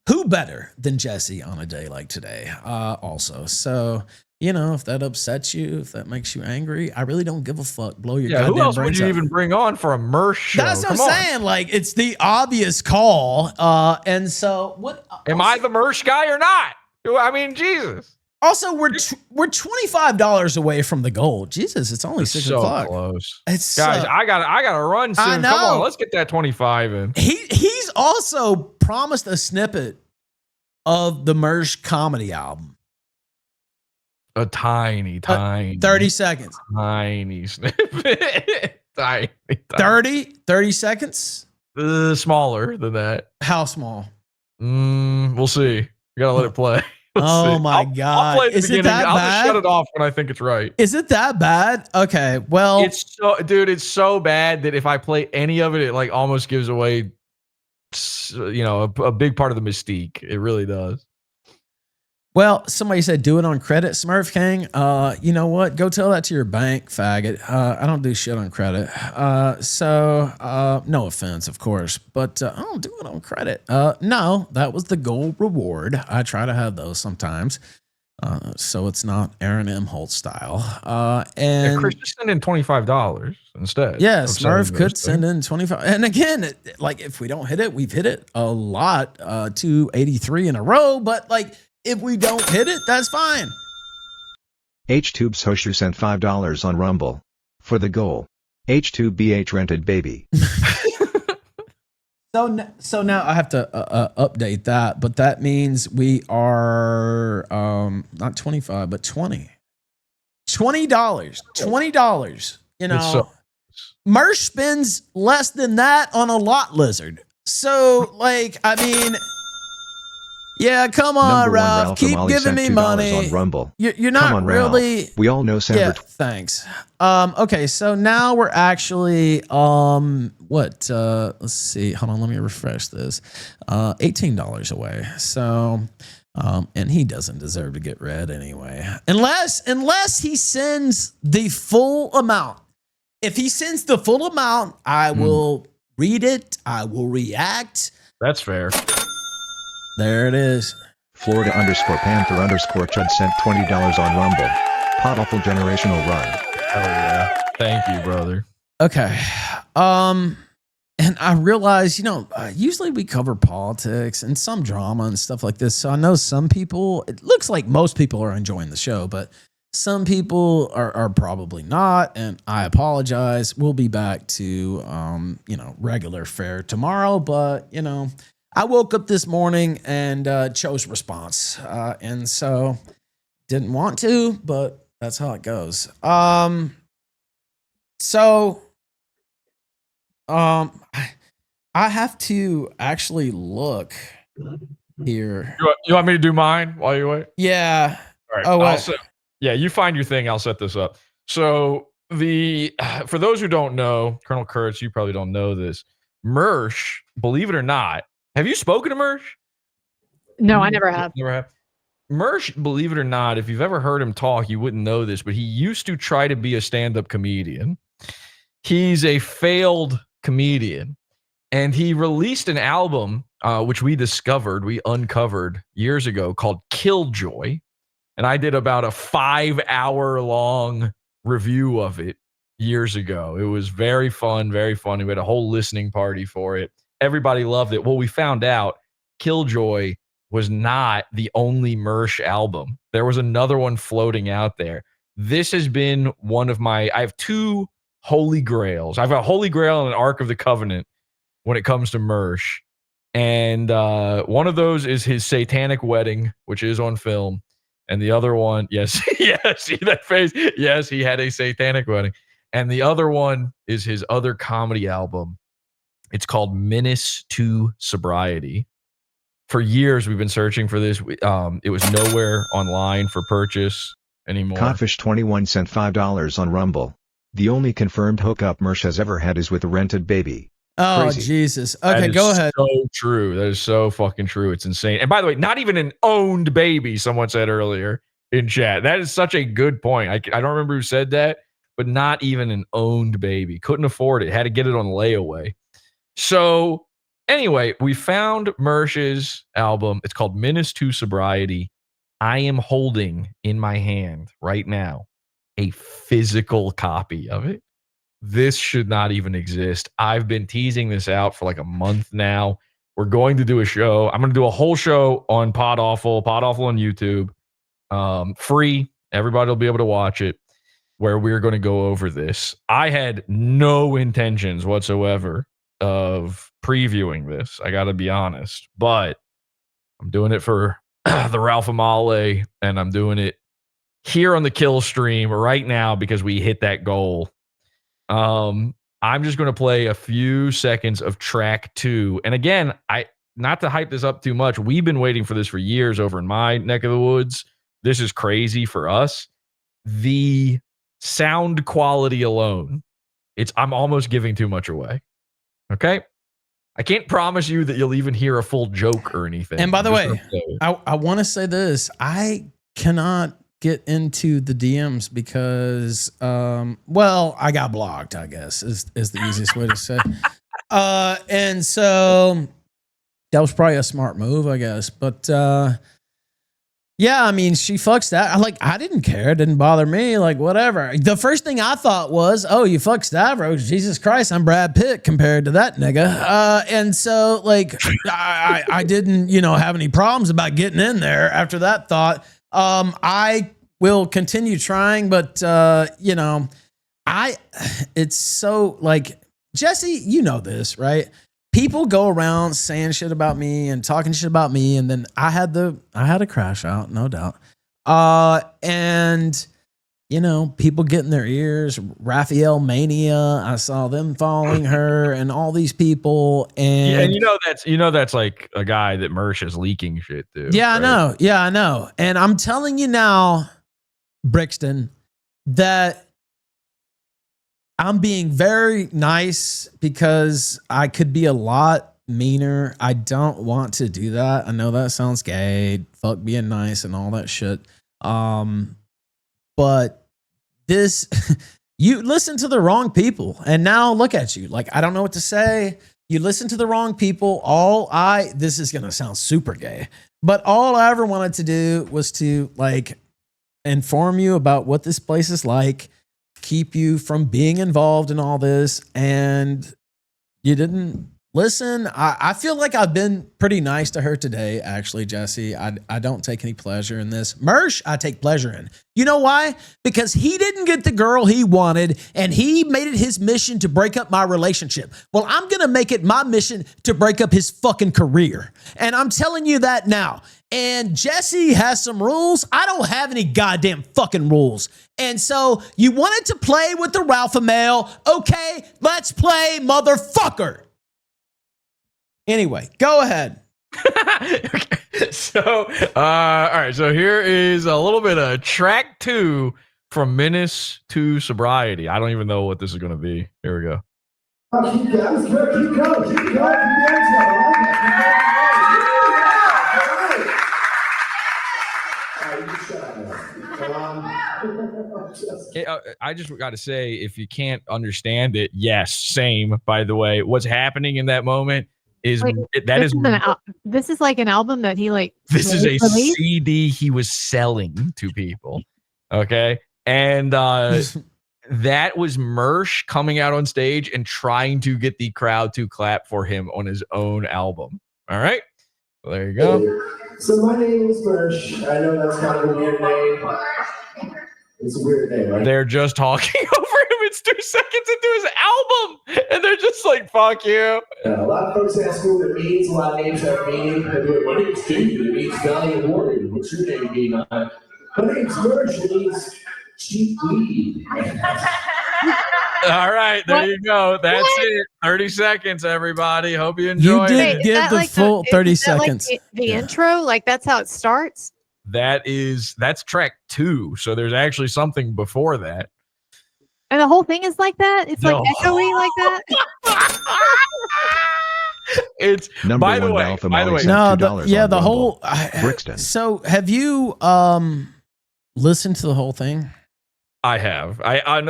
who better than Jesse on a day like today? Also. So, if that upsets you, if that makes you angry, I really don't give a fuck. Blow your goddamn brains out. Who else would you even bring on for a Mersh show? That's what I'm saying. It's the obvious call. And so what? Am I the Mersh guy or not? I mean, Jesus. Also, we're $25 away from the goal. Jesus, it's only 6 so o'clock. Close. It's Guys, I gotta run soon. I know. Come on, let's get that 25 in. He's also promised a snippet of the Mersh comedy album. A tiny 30 seconds. Tiny snippet. tiny. 30 seconds? Smaller than that. How small? We'll see. We gotta let it play. Oh my God. I'll play the Is it beginning. that I'll bad? just shut it off when I think it's right. Is it that bad? Okay. Well, it's so bad that if I play any of it, it like almost gives away, a big part of the mystique. It really does. Well, somebody said do it on credit, Smurf King. You know what? Go tell that to your bank, faggot. I don't do shit on credit. So no offense, of course, but I don't do it on credit. No, that was the goal reward. I try to have those sometimes. So it's not Aaron M. Holt style. And Chris, just send in $25 instead. yeah, Smurf could send in 25. And again, like if we don't hit it, we've hit it a lot, 283 in a row. But like if we don't hit it, that's fine. HTube Soshu sent $5 on Rumble. For the goal. H2BH rented baby. So now I have to update that, but that means we are not 25, but $20. $20. You know, Mersh spends less than that on a lot lizard. So like, I mean, yeah, come on, Ralph. Keep giving me money. On Rumble. You're not on, really. Ralph. We all know Sandra. Yeah, thanks. Okay, so now we're actually what? Let's see. Hold on, let me refresh this. $18 away. So, and he doesn't deserve to get read anyway, unless he sends the full amount. If he sends the full amount, I will read it. I will react. That's fair. There it is. Florida_Panther_Chud sent $20 on Rumble. PodAwful generational run. Oh yeah. Thank you, brother. Okay. And I realize, usually we cover politics and some drama and stuff like this. So I know some people, it looks like most people are enjoying the show, but some people are probably not. And I apologize. We'll be back to, regular fare tomorrow. But, I woke up this morning and chose response. And so didn't want to, but that's how it goes. I have to actually look here. You want me to do mine while you wait? Yeah. All right. Oh, wait. Yeah, you find your thing. I'll set this up. So for those who don't know, Colonel Kurtz, you probably don't know this. Mersh, believe it or not, have you spoken to Mersh? No, I never have. Never have. Mersh, believe it or not, if you've ever heard him talk, you wouldn't know this, but he used to try to be a stand-up comedian. He's a failed comedian, and he released an album, which we uncovered years ago, called Killjoy, and I did about a 5-hour-long review of it years ago. It was very fun, very funny. We had a whole listening party for it. Everybody loved it. Well, we found out Killjoy was not the only Mersh album. There was another one floating out there. This has been one of I have two holy grails. I have a holy grail and an Ark of the Covenant when it comes to Mersh. And one of those is his Satanic Wedding, which is on film. And the other one, yes, yes, see that face? Yes, he had a Satanic Wedding. And the other one is his other comedy album. It's called Menace to Sobriety. For years, we've been searching for this. It was nowhere online for purchase anymore. Codfish21 sent $5 on Rumble. The only confirmed hookup Mersh has ever had is with a rented baby. Oh, Crazy. Jesus. Okay, go ahead. So true. That is so fucking true. It's insane. And by the way, not even an owned baby, someone said earlier in chat. That is such a good point. I don't remember who said that, but not even an owned baby. Couldn't afford it. Had to get it on layaway. So anyway, we found Mersh's album. It's called Menace to Sobriety. I am holding in my hand right now a physical copy of it. This should not even exist. I've been teasing this out for like a month now. We're going to do a show. I'm going to do a whole show on PodAwful on YouTube. free. Everybody will be able to watch it, where we're going to go over this. I had no intentions whatsoever of previewing this. I got to be honest, but I'm doing it for the Ralph Amale, and I'm doing it here on the Killstream right now because we hit that goal. I'm just going to play a few seconds of track 2. And again, not to hype this up too much, we've been waiting for this for years over in my neck of the woods. This is crazy for us. The sound quality alone, I'm almost giving too much away. Okay? I can't promise you that you'll even hear a full joke or anything. And by the way, I want to say this. I cannot get into the DMs because, I got blocked, I guess, is the easiest way to say. And so that was probably a smart move, I guess. But yeah, I mean, she fucks that. I didn't care. It didn't bother me. Like, whatever. The first thing I thought was, oh, you fuck Stavros. Jesus Christ, I'm Brad Pitt compared to that nigga. And so, I didn't, have any problems about getting in there after that thought. I will continue trying, but, it's so, Jesse, you know this, right? People go around saying shit about me and talking shit about me, and then I had a crash out, no doubt. And people get in their ears. Raphael Mania, I saw them following her, and all these people. And that's like a guy that Mersh is leaking shit to. Yeah, right? I know. Yeah, I know. And I'm telling you now, Brixton, that I'm being very nice because I could be a lot meaner. I don't want to do that. I know that sounds gay. Fuck being nice and all that shit. But this, you listen to the wrong people, and now look at you. I don't know what to say. You listen to the wrong people. This is gonna sound super gay, but all I ever wanted to do was to inform you about what this place is like, keep you from being involved in all this, and you didn't listen. I feel like I've been pretty nice to her today, actually, Jesse. I don't take any pleasure in this. Mersh, I take pleasure in. You know why? Because he didn't get the girl he wanted, and he made it his mission to break up my relationship. Well, I'm going to make it my mission to break up his fucking career. And I'm telling you that now. And Jesse has some rules. I don't have any goddamn fucking rules. And so you wanted to play with the Ralpha mail. Okay, let's play, motherfucker. Anyway, go ahead. Okay. So, all right. So here is a little bit of track 2 from Menace to Sobriety. I don't even know what this is going to be. Here we go. Keep going. I just got to say, if you can't understand it, yes, same. By the way, what's happening in that moment is this is like an album that he This is a released? CD he was selling to people. Okay, and that was Mersh coming out on stage and trying to get the crowd to clap for him on his own album. All right, well, there you go. So my name is Mersh. I know that's kind of a weird name. It's a weird name, right? They're just talking over him. It's 2 seconds into his album, and they're just like, "Fuck you." A lot of folks ask me what it means. A lot of names have meaning. My name's Steve. It means valiant warrior. What's your name mean? My name's Mersh. It means cheap weed. All right, there you go. That's it. 30 seconds, everybody. Hope you enjoyed You it. did give the full 30 seconds. The intro, that's how it starts. That's track 2. So there's actually something before that. And the whole thing is like that? It's echoey like that? It's Number by the one way, Alpha by the way, Molly No, sent $2 the on Rumble. whole Brixton. So have you listened to the whole thing? I have. I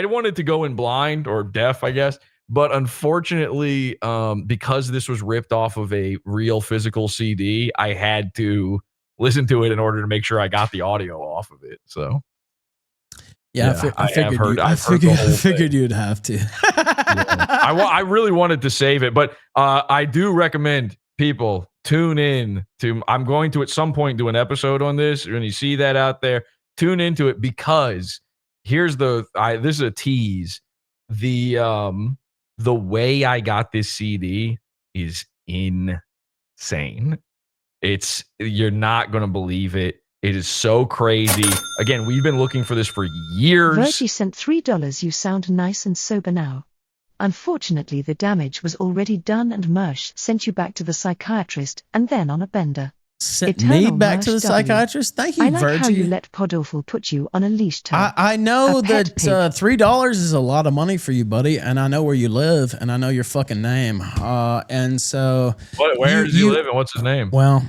wanted to go in blind or deaf, I guess. But unfortunately, because this was ripped off of a real physical CD, I had to listen to it in order to make sure I got the audio off of it. So, I figured you'd have to. I really wanted to save it, but I do recommend people tune in to. I'm going to at some point do an episode on this. When you see that out there, tune into it because here's this is a tease. The way I got this CD is insane. You're not gonna believe it. It is so crazy. Again, we've been looking for this for years. Virgie sent $3. You sound nice and sober now. Unfortunately, the damage was already done and Mersh sent you back to the psychiatrist and then on a bender. Sent me back to the psychiatrist? Thank you, I like Virgie. how you let PodAwful put you on a leash tag. I know that $3 is a lot of money for you, buddy, and I know where you live, and I know your fucking name. And so... Where does he live and what's his name? Well...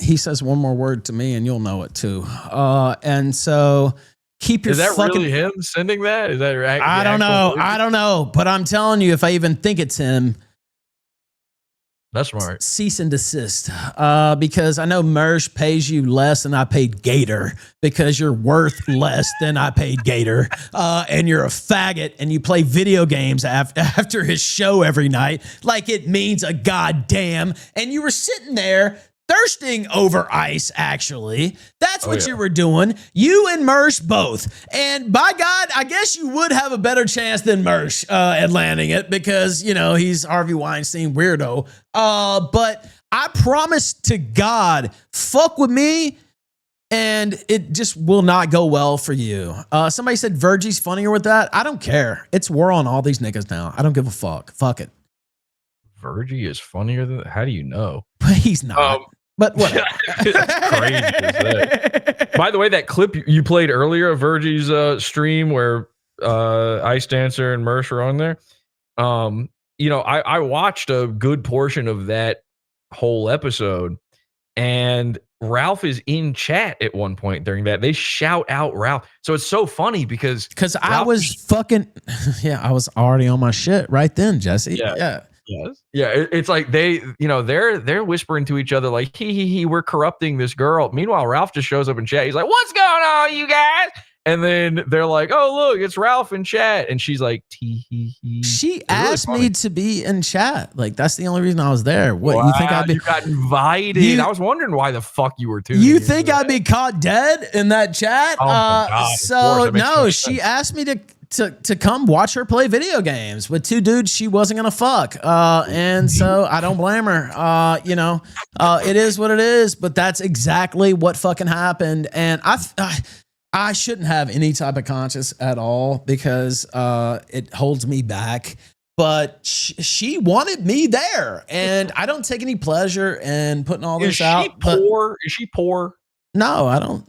he says one more word to me and you'll know it too. And so keep your Is that fucking... really him sending that? Is that right? I don't know. But I'm telling you, if I even think it's him, that's smart. Cease and desist. Because I know Mersh pays you less than I paid Gator because you're worth less than I paid Gator. And you're a faggot and you play video games after his show every night like it means a goddamn. And you were sitting there thirsting over ice, actually. That's what you were doing. You and Mersh both. And by God, I guess you would have a better chance than Mersh at landing it because, you know, he's Harvey Weinstein weirdo. But I promise to God, fuck with me and it just will not go well for you. Somebody said Virgie's funnier with that. I don't care. It's war on all these niggas now. I don't give a fuck. Fuck it. Virgie is funnier than that? How do you know? He's not. But whatever. That's crazy. By the way, that clip you played earlier of Virgie's stream where Ice Dancer and Mersh are on there. You know, I watched a good portion of that whole episode, and Ralph is in chat at one point during that. They shout out Ralph. So it's so funny because I was fucking I was already on my shit right then, Jesse. Yeah. Yes. Yeah, it's like they're whispering to each other like he we're corrupting this girl. Meanwhile, Ralph just shows up in chat. He's like, "What's going on, you guys?" And then they're like, "Oh, look, it's Ralph in chat." And she's like, "Tee." She asked me to be in chat. Like that's the only reason I was there. What you think I'd be? You got invited. I was wondering why the fuck you were tuning. You think I'd be caught dead in that chat? Oh my God, so no, she asked me to come watch her play video games with two dudes she wasn't gonna fuck. And so I don't blame her. It is what it is, but that's exactly what fucking happened. And I shouldn't have any type of conscience at all because it holds me back. But she wanted me there, and I don't take any pleasure in putting all this out. Is she poor? No, I don't.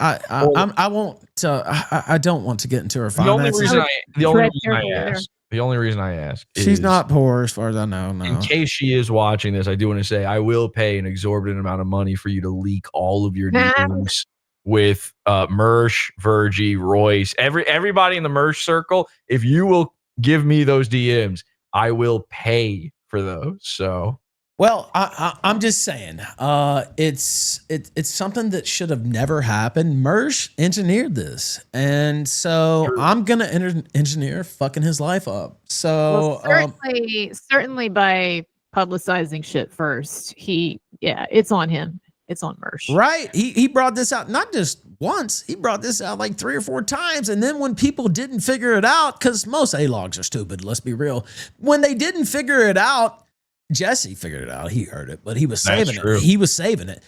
I won't. I don't want to get into her finances. The only reason I ask. She's not poor, as far as I know. No. In case she is watching this, I do want to say I will pay an exorbitant amount of money for you to leak all of your DMs with Mersh, Virgie, Royce, everybody in the Mersh circle. If you will give me those DMs, I will pay for those. So. Well, I'm just saying, it's something that should have never happened. Mersh engineered this, and so I'm gonna engineer fucking his life up. So certainly by publicizing shit first, it's on him. It's on Mersh. Right? He brought this out not just once. He brought this out like 3 or 4 times, and then when people didn't figure it out, because most A-logs are stupid. Let's be real. When they didn't figure it out. Jesse figured it out. He heard it, but he was saving it. He was saving it.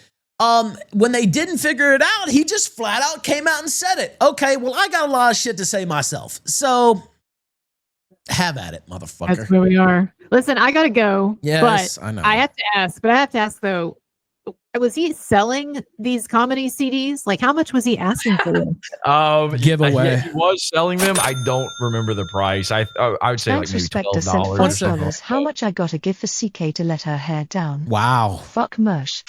When they didn't figure it out, he just flat out came out and said it. Okay, well, I got a lot of shit to say myself. So have at it, motherfucker. That's where we are. Listen, I got to go. Yes, but I know. I have to ask though, was he selling these comedy CDs? Like, how much was he asking for them? Giveaway. He was selling them. I don't remember the price. I would say Thanks, like maybe $12. $12. How much I gotta give for CK to let her hair down? Wow. Fuck Mersh.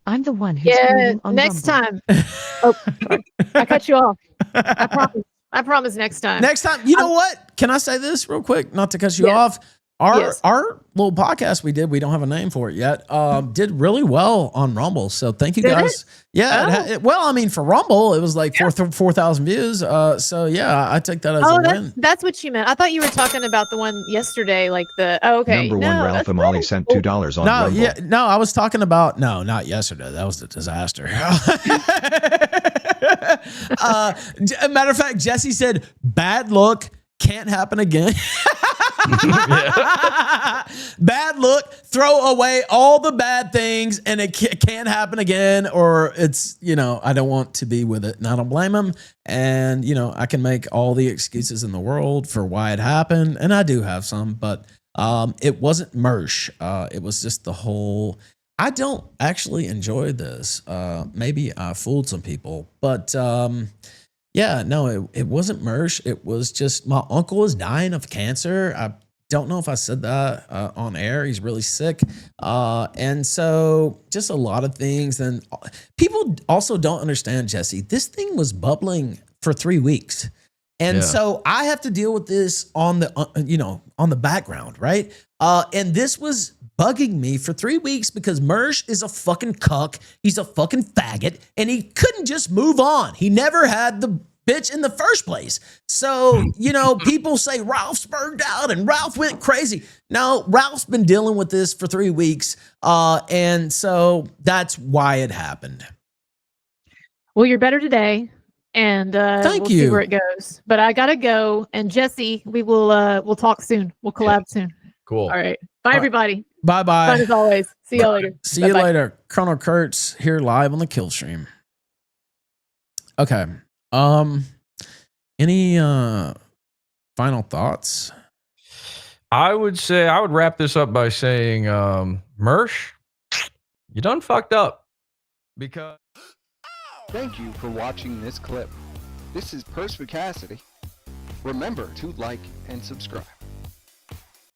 I'm the one who's on next Rumble. time. Oh, sorry. I cut you off. I promise next time. Next time. You know what? Can I say this real quick? Not to cut you off. our little podcast we did, we don't have a name for it yet, did really well on Rumble. So thank you guys. Yeah. Well, I mean, for Rumble, it was like 4,000 views. So yeah, I take that as a win. That's what you meant. I thought you were talking about the one yesterday, like okay. Number one, Ralph Amali sent $2 on Rumble. Yeah, no, I was talking about not yesterday. That was a disaster. Matter of fact, Jesse said, "Bad look, can't happen again." Bad look, throw away all the bad things, and it can't happen again, or it's, I don't want to be with it, and I don't blame him. And I can make all the excuses in the world for why it happened, and I do have some, but it wasn't Mersh. It was just the whole. I don't actually enjoy this. Maybe I fooled some people, but yeah, no, it wasn't Mersh. It was just my uncle is dying of cancer. I don't know if I said that on air. He's really sick. And so just a lot of things. And people also don't understand, Jesse. This thing was bubbling for 3 weeks. And so I have to deal with this on the, on the background, right? And this was bugging me for 3 weeks because Mersh is a fucking cuck. He's a fucking faggot, and he couldn't just move on. He never had the bitch in the first place. So, people say Ralph's burned out and Ralph went crazy. No, Ralph's been dealing with this for 3 weeks. And so that's why it happened. Well, you're better today. And we'll see where it goes. But I gotta go. And Jesse, we'll talk soon. We'll collab soon. Cool. All right. Bye, everybody. Bye. Fun as always. See you later. See you later. Colonel Kurtz here live on the Killstream. Okay. Any final thoughts? I would say I would wrap this up by saying, Mersh, you done fucked up. Because thank you for watching this clip. This is Perspicacity. Remember to like and subscribe.